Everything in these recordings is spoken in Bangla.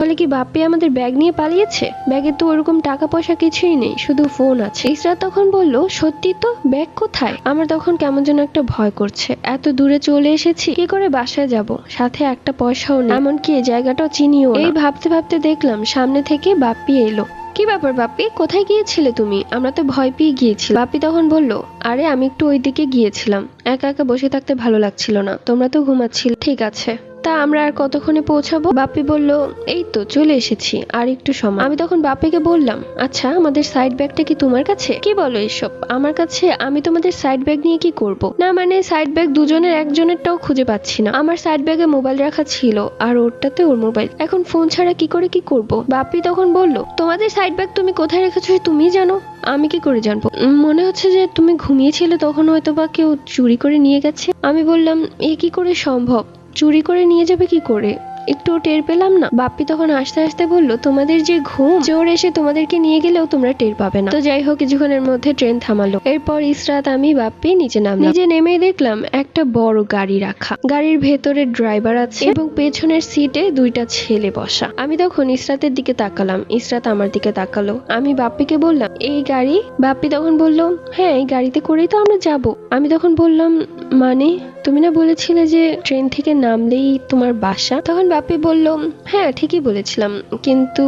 বলে কি বাপ্পি আমাদের ব্যাগ নিয়ে পালিয়েছে? ব্যাগে তো ওরকম টাকা পয়সা কিছুই নেই, শুধু ফোন আছে। ইসরাত তখন বলল সত্যি তো, ব্যাগ কোথায়? আমার তখন কেমন যেন একটা ভয় করছে, এত দূরে চলে এসেছি, কি করে বাসায় যাব? সাথে একটা পয়সাও নেই, এমনকি এই জায়গাটাও চিনিও না। এই ভাবতে ভাবতে দেখলাম সামনে থেকে বাপ্পি এলো। কি ব্যাপার বাপ্পি, কোথায় গিয়েছিলে তুমি? আমরা তো ভয় পেয়ে গিয়েছি। বাপ্পি তখন বলল, আরে আমি একটু ওইদিকে গিয়েছিলাম, একা একা বসে থাকতে ভালো লাগছিল না, তোমরা তো ঘুমাচ্ছিলে। ঠিক আছে, তা আমরা আর কতক্ষণে পৌঁছাবো? বাপ্পি বলল, এই তো চলে এসেছি, আর একটু সময়। আমি তখন বাপ্পিকে বললাম, আচ্ছা আমাদের সাইড ব্যাগটা কি তোমার কাছে? কি বলো এসব? আমার কাছে? আমি তোমাদের সাইড ব্যাগ নিয়ে কি করব? না মানে সাইড ব্যাগ দুজনের একজনেরটাও খুঁজে পাচ্ছি না। আমার সাইড ব্যাগে মোবাইল রাখা ছিল, আর ওরটাতে ওর মোবাইল, এখন ফোন ছাড়া কি করে কি করব? বাপ্পি তখন বলল, তোমাদের সাইড ব্যাগ তুমি কোথায় রেখেছো তুমি জানো? আমি কি করে জানবো? মনে হচ্ছে যে তুমি ঘুমিয়েছিলে, তখন হয়তো বা কেউ চুরি করে নিয়ে গেছে। আমি বললাম, এ কি করে সম্ভব? চুরি করে নিয়ে যাবে কি করে? একটু টের পেলাম না। বাপ্পি তখন আস্তে আস্তে বলল, তোমাদের যে ঘুম, চোর এসে তোমাদেরকে নিয়ে গেলেও তোমরা টের পাবে না। তো যাই হোক, কিছুক্ষণের মধ্যে ট্রেন থামালো। এরপর ইসরাত আমি বাপ্পি নিচে নামলাম। নিচে নেমেই দেখলাম একটা বড় গাড়ি রাখা, গাড়ির ভেতরে ড্রাইভার আছে এবং পেছনের সিটে দুইটা ছেলে বসা। আমি তখন ইসরাতের দিকে তাকালাম, ইসরাত আমার দিকে তাকালো। আমি বাপ্পিকে বললাম, এই গাড়ি? বাপ্পি তখন বলল, হ্যাঁ এই গাড়িতে করেই তো আমরা যাব। আমি তখন বললাম, মানে তুমি না বলেছিলে যে ট্রেন থেকে নামলেই তোমার বাসা? তখন বাপ্পি বলল, হ্যাঁ ঠিকই বলেছিলাম, কিন্তু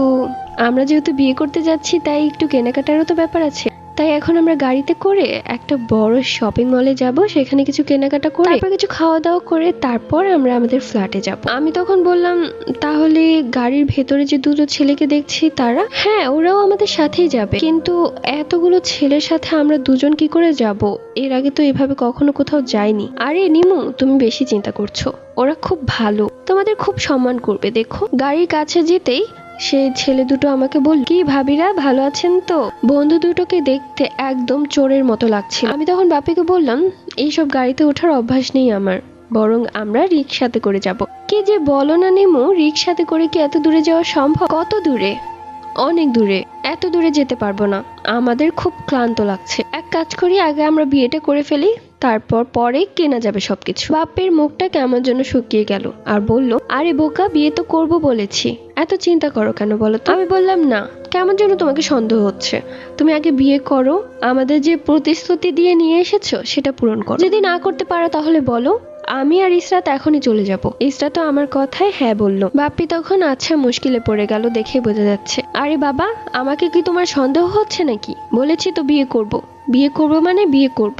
আমরা যেহেতু বিয়ে করতে যাচ্ছি তাই একটু কেনাকাটারও তো ব্যাপার আছে, তাই এখন আমরা গাড়িতে করে একটা বড় শপিং মলে যাব, সেখানে কিছু কেনাকাটা করে তারপর কিছু খাওয়া দাওয়া করে তারপর আমরা আমাদের ফ্ল্যাটে যাব। আমি তখন বললাম, তাহলে গাড়ির ভেতরে যে দুটো ছেলেকে দেখছি তারা? হ্যাঁ ওরাও আমাদের সাথেই যাবে, কিন্তু এতগুলো ছেলের সাথে আমরা দুজন কি করে যাব? এর আগে তো এভাবে কখনো কোথাও যাইনি। আরে নিমু, তুমি বেশি চিন্তা করছো, ওরা খুব ভালো, তোমাদের খুব সম্মান করবে। দেখো, গাড়ির কাছে যেতেই সেই ছেলে দুটো আমাকে বলল, কি ভাবিরা ভালো আছেন তো? বন্ধু দুটোকে দেখতে একদম চোরের মতো লাগছিল। আমি তখন বাপিকে বললাম, এইসব গাড়িতে ওঠার অভ্যাস নেই আমার, বরং আমরা রিক্সাতে করে যাব। কি যে বলো না নিমু, রিক্সাতে করে কি এত দূরে যাওয়া সম্ভব? কত দূরে? অনেক দূরে। এত দূরে যেতে পারবো না, আমাদের খুব ক্লান্ত লাগছে। এক কাজ করি, আগে আমরা বিয়েটা করে ফেলি, তারপর পরে কেনা যাবে সবকিছু। বাপের মুখটা কেমন যেন শুকিয়ে গেল আর বলল, আরে বোকা, বিয়ে তো করব বলেছি, এত চিন্তা করো কেন বলো তো? আমি বললাম, না কেমন যেন তোমাকে সন্দেহ হচ্ছে, তুমি আগে বিয়ে করো, আমাদের যে প্রতিশ্রুতি দিয়ে নিয়ে এসেছো সেটা পূরণ করো, যদি না করতে পারো তাহলে বলো, আমি আর ইসরাত এখনই চলে যাব। ইসরাত তো আমার কথায় হ্যাঁ বলল। বাপ্পি তখন আচ্ছা মুশকিলে পড়ে গেল, দেখে বোঝা যাচ্ছে। আরে বাবা, আমাকে কি তোমার সন্দেহ হচ্ছে নাকি? বলেছি তো বিয়ে করব, বিয়ে করব মানে বিয়ে করব।